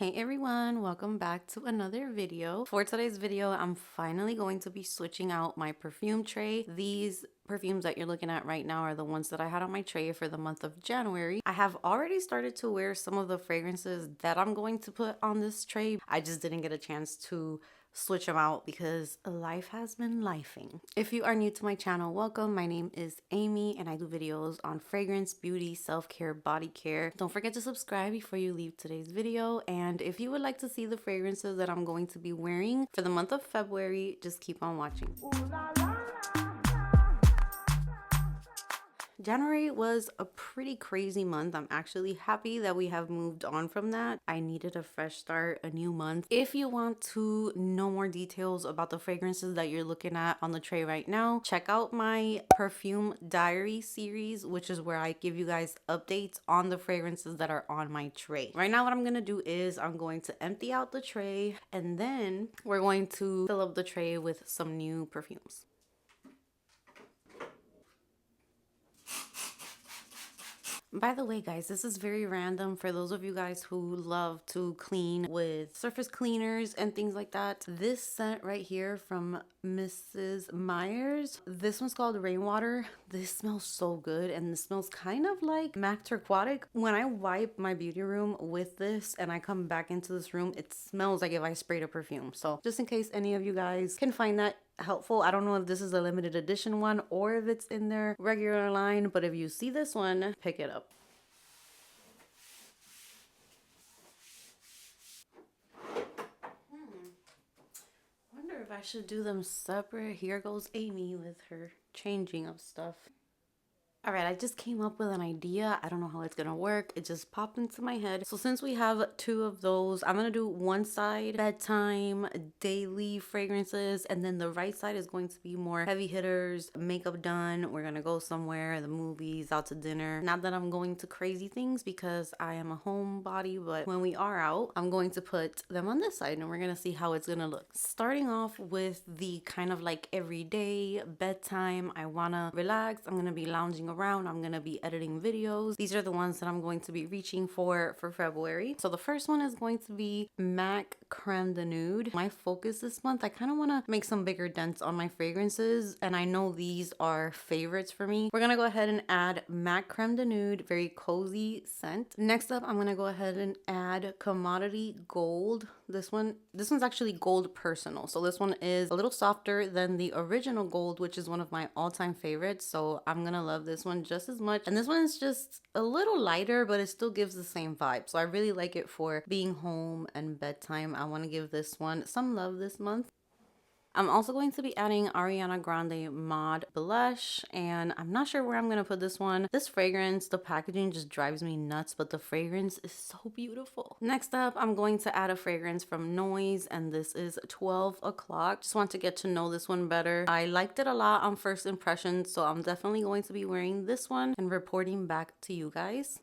Hey everyone, welcome back to another video. For today's video, I'm finally going to be switching out my perfume tray. These perfumes that you're looking at right now are the ones that I had on my tray for the month of January. I have already started to wear some of the fragrances that I'm going to put on this tray. I just didn't get a chance to switch them out because life has been lifing. If you are new to my channel, welcome. My name is Amy and I do videos on fragrance, beauty, self-care, body care. Don't forget to subscribe before you leave today's video. And if you would like to see the fragrances that I'm going to be wearing for the month of February, just keep on watching. January was a pretty crazy month. I'm actually happy that we have moved on from that. I needed a fresh start, a new month. If you want to know more details about the fragrances that you're looking at on the tray right now, check out my perfume diary series, which is where I give you guys updates on the fragrances that are on my tray. Right now, what I'm gonna do is I'm going to empty out the tray and then we're going to fill up the tray with some new perfumes. By the way, guys, this is very random for those of you guys who love to clean with surface cleaners and things like that. This scent right here from Mrs. Meyer's, this one's called Rainwater. This smells so good and it smells kind of like MAC Turquoise. When I wipe my beauty room with this and I come back into this room, it smells like if I sprayed a perfume. So just in case any of you guys can find that helpful, I don't know if this is a limited edition one or if it's in their regular line, but if you see this one, pick it up. Wonder if I should do them separate. Here goes Amy with her changing of stuff. All right, I just came up with an idea. I don't know how it's gonna work. It just popped into my head. So since we have two of those, I'm gonna do one side bedtime, daily fragrances, and then the right side is going to be more heavy hitters, makeup done. We're gonna go somewhere, the movies, out to dinner. Not that I'm going to crazy things because I am a homebody, but when we are out, I'm going to put them on this side and we're gonna see how it's gonna look. Starting off with the kind of like everyday bedtime, I wanna relax. I'm gonna be lounging around. I'm gonna be editing videos. These are the ones that I'm going to be reaching for February. So the first one is going to be MAC Creme de Nude. My focus this month, I kind of want to make some bigger dents on my fragrances, and I know these are favorites for me. We're gonna go ahead and add MAC Creme de Nude, very cozy scent. Next up, I'm gonna go ahead and add Commodity Gold. This one's actually Gold Personal. So this one is a little softer than the original Gold, which is one of my all-time favorites. So I'm gonna love this one just as much. And this one is just a little lighter, but it still gives the same vibe. So I really like it for being home and bedtime. I want to give this one some love this month. I'm also going to be adding Ariana Grande Mod Blush, and I'm not sure where I'm going to put this one. This fragrance, the packaging just drives me nuts, but the fragrance is so beautiful. Next up, I'm going to add a fragrance from Noise, and this is 12 O'Clock. Just want to get to know this one better. I liked it a lot on first impression, so I'm definitely going to be wearing this one and reporting back to you guys.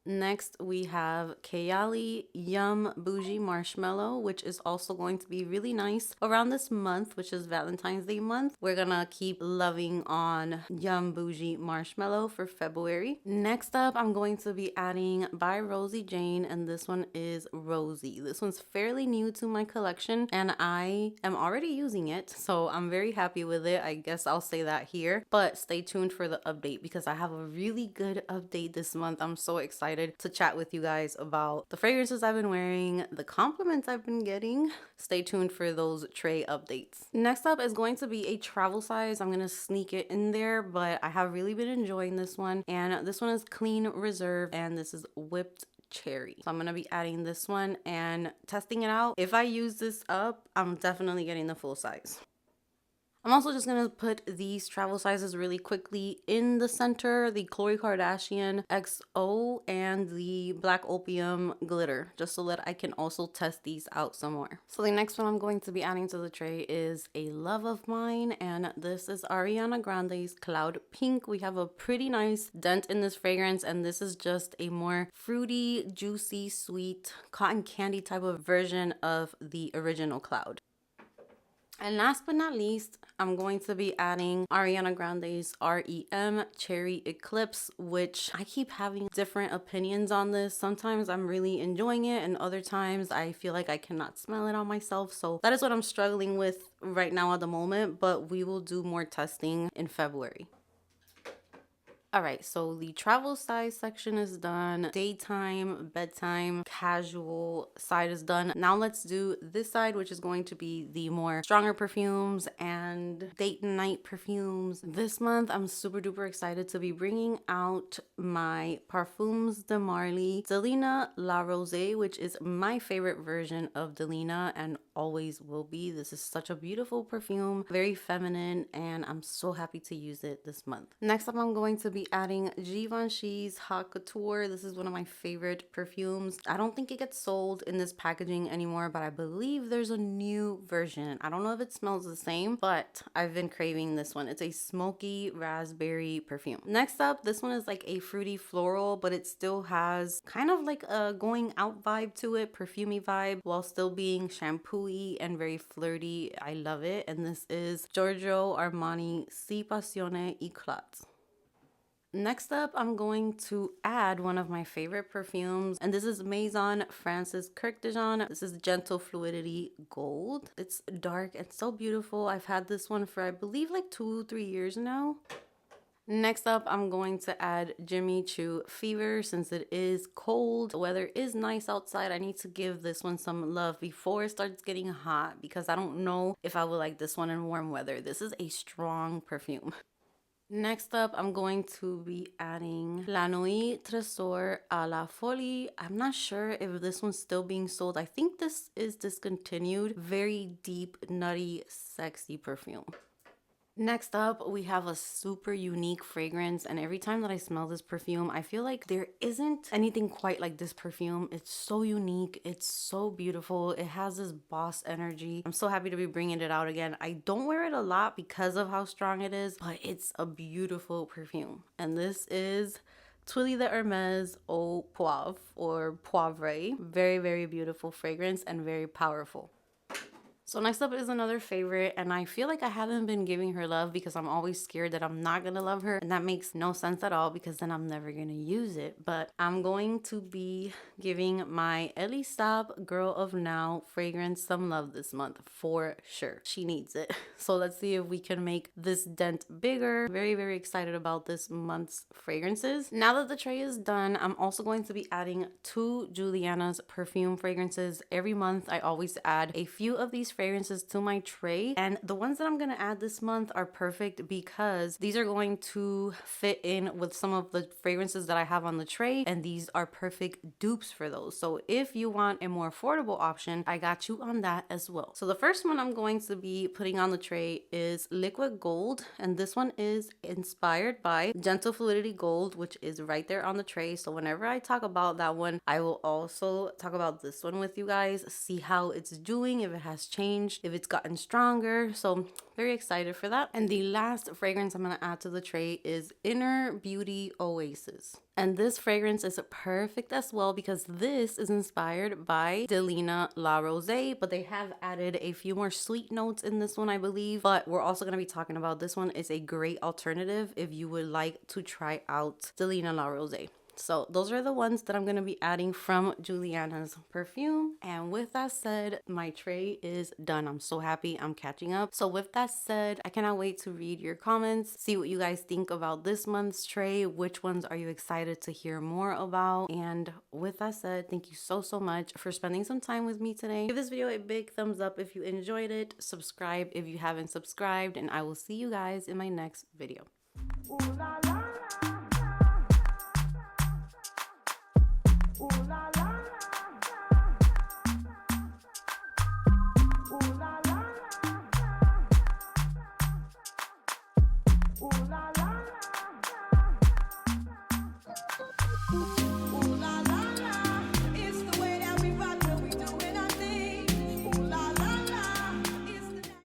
Next, we have Kayali Yum Bougie Marshmallow, which is also going to be really nice around this month, which is Valentine's Day month. We're gonna keep loving on Yum Bougie Marshmallow for February. Next up, I'm going to be adding by Rosie Jane, and this one is Rosie. This one's fairly new to my collection, and I am already using it, so I'm very happy with it. I guess I'll say that here, but stay tuned for the update because I have a really good update this month. I'm so excited to chat with you guys about the fragrances I've been wearing, the compliments I've been getting. Stay tuned for those tray updates. Next up is going to be a travel size. I'm gonna sneak it in there, but I have really been enjoying this one, and this one is Clean Reserve, and this is Whipped Cherry. So I'm gonna be adding this one and testing it out. If I use this up, I'm definitely getting the full size. I'm also just going to put these travel sizes really quickly in the center, the Khloe Kardashian XO and the Black Opium Glitter, just so that I can also test these out some more. So the next one I'm going to be adding to the tray is a love of mine, and this is Ariana Grande's Cloud Pink. We have a pretty nice dent in this fragrance, and this is just a more fruity, juicy, sweet, cotton candy type of version of the original Cloud. And last but not least, I'm going to be adding Ariana Grande's REM Cherry Eclipse, which I keep having different opinions on this. Sometimes I'm really enjoying it, and other times I feel like I cannot smell it on myself. So that is what I'm struggling with right now at the moment, but we will do more testing in February. All right, so the travel size section is done. Daytime, bedtime, casual side is done. Now let's do this side, which is going to be the more stronger perfumes and date night perfumes. This month, I'm super duper excited to be bringing out my Perfumes de Marly Delina La Rosée, which is my favorite version of Delina and always will be. This is such a beautiful perfume, very feminine, and I'm so happy to use it this month. Next up, I'm going to be adding Givenchy's Haute Couture. This is one of my favorite perfumes. I don't think it gets sold in this packaging anymore, but I believe there's a new version. I don't know if it smells the same, but I've been craving this one. It's a smoky raspberry perfume. Next up, this one is like a fruity floral, but it still has kind of like a going out vibe to it, perfumey vibe, while still being shampoo-y and very flirty. I love it. And this is Giorgio Armani Si Passione Eclat. Next up, I'm going to add one of my favorite perfumes, and this is Maison Francis Kirk de Jean. This is Gentle Fluidity Gold. It's dark and so beautiful. I've had this one for I believe like 2-3 years now. Next up, I'm going to add Jimmy Choo Fever. Since it is cold, the weather is nice outside, I need to give this one some love before it starts getting hot because I don't know if I will like this one in warm weather. This is a strong perfume. Next up, I'm going to be adding La Nuit Trésor à la Folie. I'm not sure if this one's still being sold. I think this is discontinued. Very deep, nutty, sexy perfume. Next up, we have a super unique fragrance, and every time that I smell this perfume, I feel like there isn't anything quite like this perfume. It's so unique. It's so beautiful. It has this boss energy. I'm so happy to be bringing it out again. I don't wear it a lot because of how strong it is, but it's a beautiful perfume. And this is Tuiles de Hermès Eau Poivre or Poivre. Very, very beautiful fragrance and very powerful. So next up is another favorite, and I feel like I haven't been giving her love because I'm always scared that I'm not gonna love her, and that makes no sense at all because then I'm never gonna use it. But I'm going to be giving my Elie Saab Girl of Now fragrance some love this month for sure. She needs it. So let's see if we can make this dent bigger. Very, very excited about this month's fragrances. Now that the tray is done, I'm also going to be adding 2 Juliana's perfume fragrances. Every month I always add a few of these fragrances to my tray, and the ones that I'm gonna add this month are perfect because these are going to fit in with some of the fragrances that I have on the tray, and these are perfect dupes for those. So if you want a more affordable option, I got you on that as well. So the first one I'm going to be putting on the tray is Liquid Gold, and this one is inspired by Gentle Fluidity Gold, which is right there on the tray. So whenever I talk about that one, I will also talk about this one with you guys, see how it's doing, if it has changed, if it's gotten stronger. So very excited for that. And the last fragrance I'm going to add to the tray is Inner Beauty Oasis. And this fragrance is perfect as well because this is inspired by Delina La Rosée, but they have added a few more sweet notes in this one, I believe. But we're also going to be talking about this one. It's a great alternative if you would like to try out Delina La Rosée. So those are the ones that I'm going to be adding from Juliana's perfume. And with that said, my tray is done. I'm so happy I'm catching up. So with that said, I cannot wait to read your comments, see what you guys think about this month's tray. Which ones are you excited to hear more about? And with that said, thank you so much for spending some time with me today. Give this video a big thumbs up if you enjoyed it. Subscribe if you haven't subscribed, and I will see you guys in my next video. Ooh, la, la. Ooh, la, la. Ooh, la, la. Ooh, la, la.